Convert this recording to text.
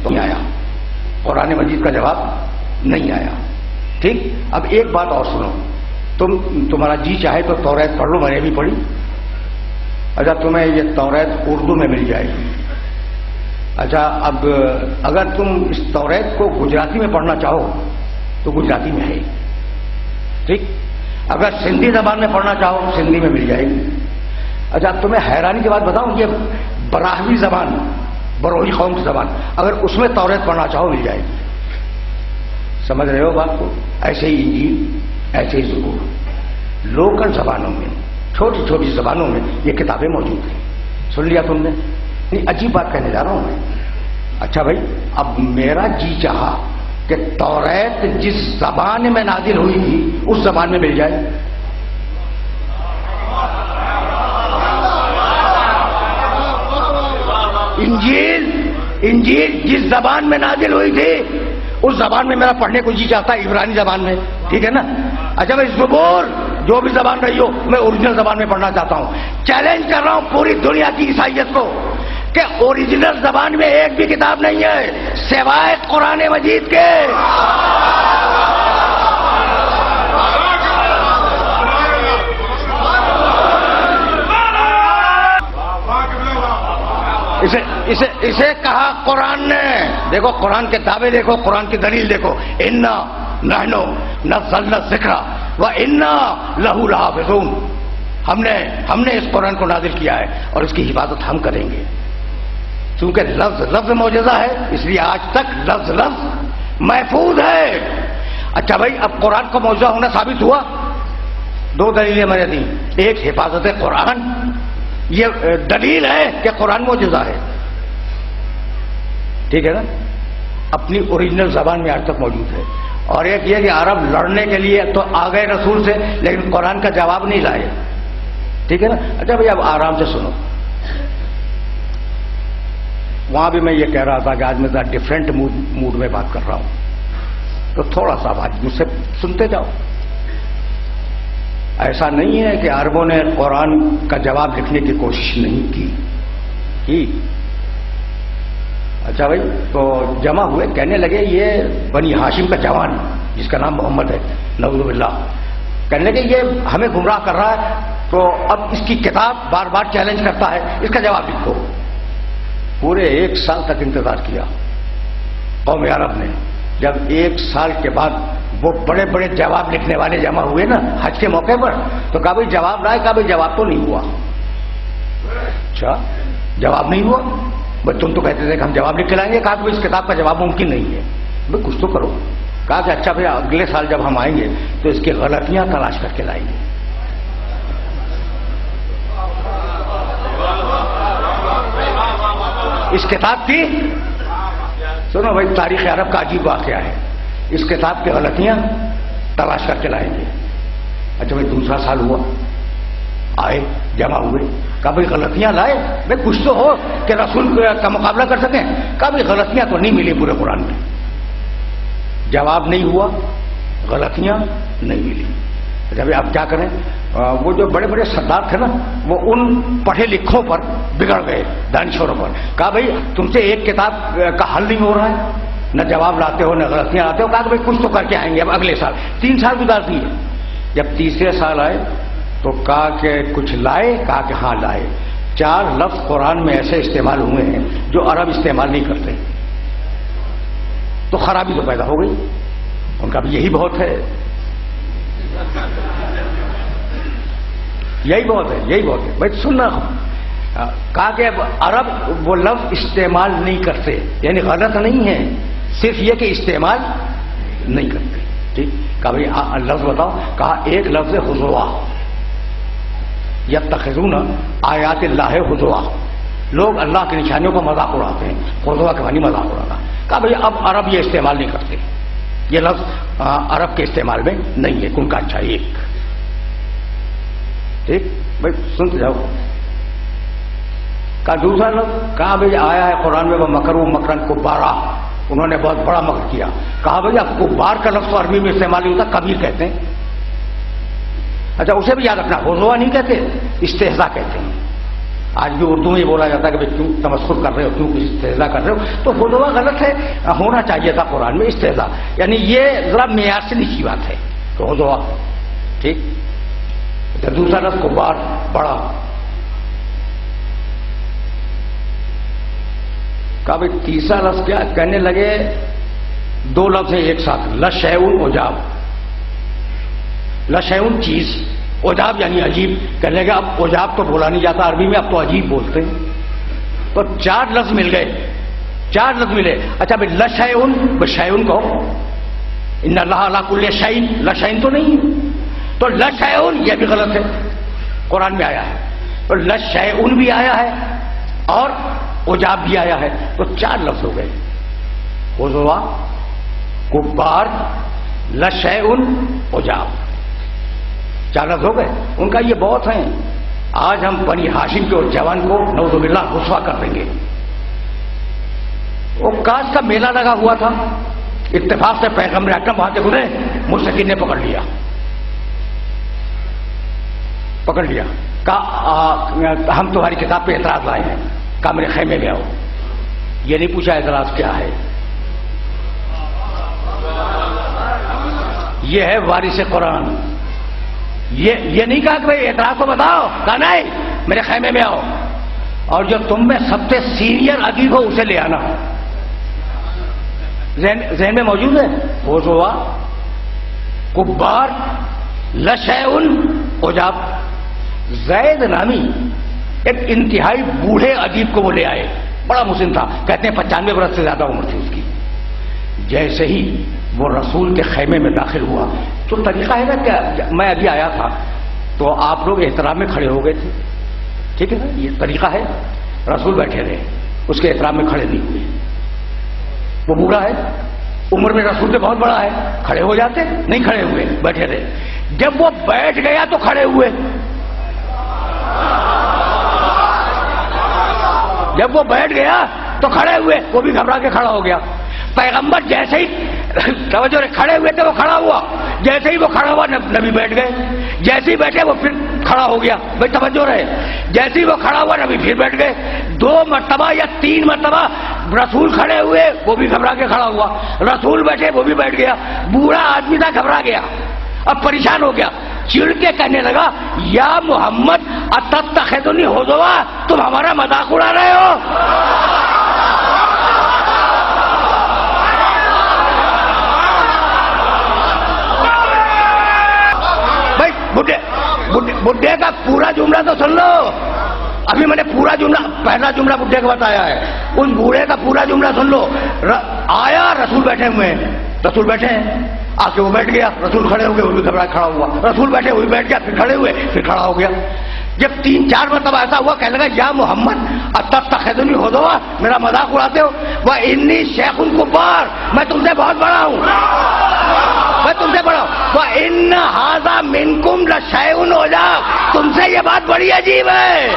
نہیں آیا، قرآن مجید کا جواب نہیں آیا. ٹھیک. اب ایک بات اور سنو، تمہارا جی چاہے تو توریت پڑھ لو، میں نے بھی پڑھی. اچھا تمہیں یہ توریت اردو میں مل جائے گی. اچھا اب اگر تم اس توریت کو گجراتی میں پڑھنا چاہو تو گجراتی میں ہے. ٹھیک. اگر سندھی زبان میں پڑھنا چاہو سندھی میں مل جائے گی. اچھا تمہیں حیرانی کی بات بتاؤں، یہ براہوی زبان، بروہی قوم کی زبان، اگر اس میں توریت پڑھنا چاہو مل جائے گی. سمجھ رہے ہو بات کو؟ ایسے ہی انجیل، ایسے ہی زبور، لوکل زبانوں میں، چھوٹی چھوٹی زبانوں میں یہ کتابیں موجود ہیں. سن لیا تم نے؟ نہیں عجیب بات کہنے جا رہا ہوں میں. اچھا بھائی اب میرا جی چاہا کہ توریت جس زبان میں نازل ہوئی تھی اس زبان میں مل جائے. انجیل جس زبان میں نازل ہوئی تھی اس زبان میں میرا پڑھنے کو جی چاہتا ہے، عبرانی زبان میں. ٹھیک ہے نا؟ اچھا بھائی زبور جو بھی زبان رہی ہو میں اوریجنل زبان میں پڑھنا چاہتا ہوں. چیلنج کر رہا ہوں پوری دنیا کی عیسائیت کو کہ اوریجنل زبان میں ایک بھی کتاب نہیں ہے سوائے قرآن مجید کے. اسے کہا قرآن نے. دیکھو قرآن کے دعوے دیکھو، قرآن کی دلیل دیکھو. انا نحن نزلنا الذکر وانا لہ لحافظون. ہم نے اس قرآن کو نازل کیا ہے اور اس کی حفاظت ہم کریں گے. چونکہ لفظ معجزہ ہے اس لیے آج تک لفظ محفوظ ہے. اچھا بھائی اب قرآن کا معجزہ ہونا ثابت ہوا. دو دلیلیں میں نے دی. ایک حفاظت قرآن، یہ دلیل ہے کہ قرآن معجزہ ہے. ٹھیک ہے نا؟ اپنی اوریجنل زبان میں آج تک موجود ہے. اور ایک یہ کہ عرب لڑنے کے لیے تو آ گئے رسول سے لیکن قرآن کا جواب نہیں لائے. ٹھیک ہے نا؟ اچھا بھائی اب آرام سے سنو. وہاں بھی میں یہ کہہ رہا تھا کہ آج میں ذرا ڈفرینٹ موڈ میں بات کر رہا ہوں تو تھوڑا سا آج مجھ سے سنتے جاؤ. ایسا نہیں ہے کہ عربوں نے قرآن کا جواب لکھنے کی کوشش نہیں کی. اچھا بھائی تو جمع ہوئے کہنے لگے یہ بنی ہاشم کا جوان جس کا نام محمد ہے نعوذ باللہ، کہنے لگے یہ ہمیں گمراہ کر رہا ہے تو اب اس کی کتاب بار بار چیلنج کرتا ہے، اس کا جواب لکھو. پورے 1 سال تک انتظار کیا قوم عرب نے. جب 1 سال کے بعد وہ بڑے بڑے جواب لکھنے والے جمع ہوئے نا حج کے موقع پر تو کہا بھائی جواب لائے. کہا بھائی جواب تو نہیں ہوا. اچھا جواب نہیں ہوا؟ بھائی تم تو کہتے تھے کہ ہم جواب لکھ کے لائیں گے. کہا کہ اس کتاب کا جواب ممکن نہیں ہے. بھائی کچھ تو کرو. کہا کہ اچھا بھائی اگلے سال جب ہم آئیں گے تو اس کی غلطیاں تلاش کر کے لائیں گے. اس کتاب کی سنو بھائی تاریخ عرب کا عجیب واقعہ ہے. اس کتاب کی غلطیاں تلاش کر کے لائیں گے. اچھا بھائی دوسرا سال ہوا، آئے جمع ہوئے. کہا بھائی غلطیاں لائے. بھائی کچھ تو ہو کہ رسول کا مقابلہ کر سکیں. کہا بھائی غلطیاں تو نہیں ملی پورے قرآن میں. جواب نہیں ہوا، غلطیاں نہیں ملی. اچھا بھائی اب کیا کریں؟ وہ جو بڑے بڑے سردار تھے نا وہ ان پڑھے لکھوں پر بگڑ گئے، دانشوروں پر. کہا بھائی تم سے ایک کتاب کا حل نہیں ہو رہا ہے، نہ جواب لاتے ہو نہ غلطیاں لاتے ہو. کہا کہ بھائی کچھ تو کر کے آئیں گے اب اگلے سال. 3 سال گزار دیے. جب تیسرے سال آئے تو کہا کہ کچھ لائے. کہا کہ ہاں لائے. 4 لفظ قرآن میں ایسے استعمال ہوئے ہیں جو عرب استعمال نہیں کرتے. تو خرابی تو پیدا ہو گئی. ان کا بھی یہی بہت ہے، یہی بہت ہے، یہی بہت ہے. بھائی سننا. کہا کہ عرب وہ لفظ استعمال نہیں کرتے، یعنی غلط نہیں ہے، صرف یہ کہ استعمال نہیں کرتے. ٹھیک. کہا بھائی لفظ بتاؤ. کہا ایک لفظ خضوع، یتخذون آیات اللہ خضوع. لوگ اللہ کی نشانیوں کا مذاق اڑاتے ہیں. خضوع کے معنی مذاق اڑانا. کہا بھائی اب عرب یہ استعمال نہیں کرتے، یہ لفظ عرب کے استعمال میں نہیں ہے. ان کا اچھا ایک. ٹھیک بھائی سنتے جاؤ. کہا دوسرا لفظ. کہا بھائی آیا ہے قرآن میں وہ مکروا مکرن کبارا، انہوں نے بہت بڑا مکر کیا. کہا بھائی اب کبار کا لفظ عربی میں استعمال نہیں ہوتا، کبیر کہتے ہیں. اچھا اسے بھی یاد رکھنا، خضوع نہیں کہتے، استہزاء کہتے ہیں. آج بھی اردو میں یہ بولا جاتا ہے کہ کیوں تمسخر کر رہے ہو، کیوں استہزاء کر رہے ہو، تو خودوا غلط ہے، ہونا چاہیے تھا قرآن میں استہزاء، یعنی یہ ذرا معیار سے نیچی بات ہے خودوا، ٹھیک۔ دوسرا لفظ کبار، بڑا، کہا بھائی تیسرا لفظ کیا؟ کہنے لگے دو لفظ ہیں ایک ساتھ، لشیء عجاب، لشیء چیز، عجاب یعنی عجیب، کہنے لگے اب عجاب تو بولا نہیں جاتا عربی میں، اب تو عجیب بولتے ہیں، تو چار لفظ مل گئے، چار لفظ ملے۔ اچھا بھائی لشیء، بشیء کہو، ان اللہ علی کل شیء، لشیء تو نہیں، تو لشیء یہ بھی غلط ہے، قرآن میں آیا ہے، تو لشیء بھی آیا ہے اور عجاب بھی آیا ہے، تو چار لفظ ہو گئے، خذوا، کبار، لشیء، عجاب، چار لفظ ہو گئے۔ ان کا یہ بہت ہیں، آج ہم بنی ہاشم کے اور جوان کو نعوذ باللہ رسوا کر دیں گے۔ وہ کاش کا میلہ لگا ہوا تھا، اتفاق سے پیغمبر اکرم وہاں سے گزرے، مشرکین نے پکڑ لیا، پکڑ لیا، کہا ہم تمہاری کتاب پہ اعتراض لائے ہیں، کہا میرے خیمے میں آؤ، یہ نہیں پوچھا اعتراض کیا ہے، یہ ہے وارث قرآن، یہ نہیں کہا کہ بھائی اعتراض تو بتاؤ، کہا نہیں میرے خیمے میں آؤ، اور جو تم میں سب سے سینئر ادیب ہو اسے لے آنا، ذہن میں موجود ہے، خذوا، کبار، لشیء، عجاب۔ زید نامی ایک انتہائی بوڑھے ادیب کو وہ لے آئے، بڑا مسن تھا، کہتے ہیں 95 برس سے زیادہ عمر تھی اس کی۔ جیسے ہی وہ رسول کے خیمے میں داخل ہوا، تو طریقہ ہے نا کہ میں ابھی آیا تھا تو آپ لوگ احترام میں کھڑے ہو گئے تھے، ٹھیک ہے نا، یہ طریقہ ہے، رسول بیٹھے رہے، اس کے احترام میں کھڑے نہیں ہوئے، وہ بوڑھا ہے، عمر میں رسول سے بہت بڑا ہے، کھڑے ہو جاتے، نہیں کھڑے ہوئے، بیٹھے رہے، جب وہ بیٹھ گیا تو کھڑے ہوئے، جب وہ بیٹھ گیا تو کھڑے ہوئے، وہ بھی گھبرا کے کھڑا ہو گیا۔ پیغمبر جیسے ہی توجہ کھڑے ہوئے تھے وہ کھڑا ہوا، جیسے ہی وہ کھڑا ہوا نبی بیٹھ گئے، جیسے ہی بیٹھے وہ پھر کھڑا ہو گیا، بھائی توجہ رہے، جیسے ہی وہ کھڑا ہوا نبی پھر بیٹھ گئے، 2 مرتبہ یا 3 مرتبہ رسول کھڑے ہوئے، وہ بھی گھبرا کے کھڑا ہوا، رسول بیٹھے وہ بھی بیٹھ گیا، بوڑھا آدمی تھا، گھبرا گیا، اب پریشان ہو گیا، چڑ کے کہنے لگا یا محمد اتتخذنی ہزوا، تم ہمارا مذاق اڑا رہے ہو۔ بھائی بڈھے کا پورا جملہ تو سن لو، ابھی میں نے پورا جملہ، پہلا جملہ بڈھے کا بتایا ہے، اس بوڑھے کا پورا جملہ سن لو۔ آیا رسول بیٹھے ہوئے ہیں، رسول بیٹھے ہیں، آ کے وہ بیٹھ گیا، رسول کھڑے ہو گئے، وہ بھی گھبرا کھڑا ہوا، رسول بیٹھے وہ بھی بیٹھ گیا، پھر کھڑے ہوئے، پھر کھڑا ہو گیا۔ جب 3-4 مرتبہ ایسا ہوا، کہنے لگا یا محمد اتتخذنی ہزوا، میرا مذاق اڑاتے ہو، وانی شیخ کبار، میں تم سے بہت بڑا ہوں، میں تم سے بڑا ہوں، وان ھذا منکم لشیء عجاب، تم سے یہ بات بڑی عجیب ہے۔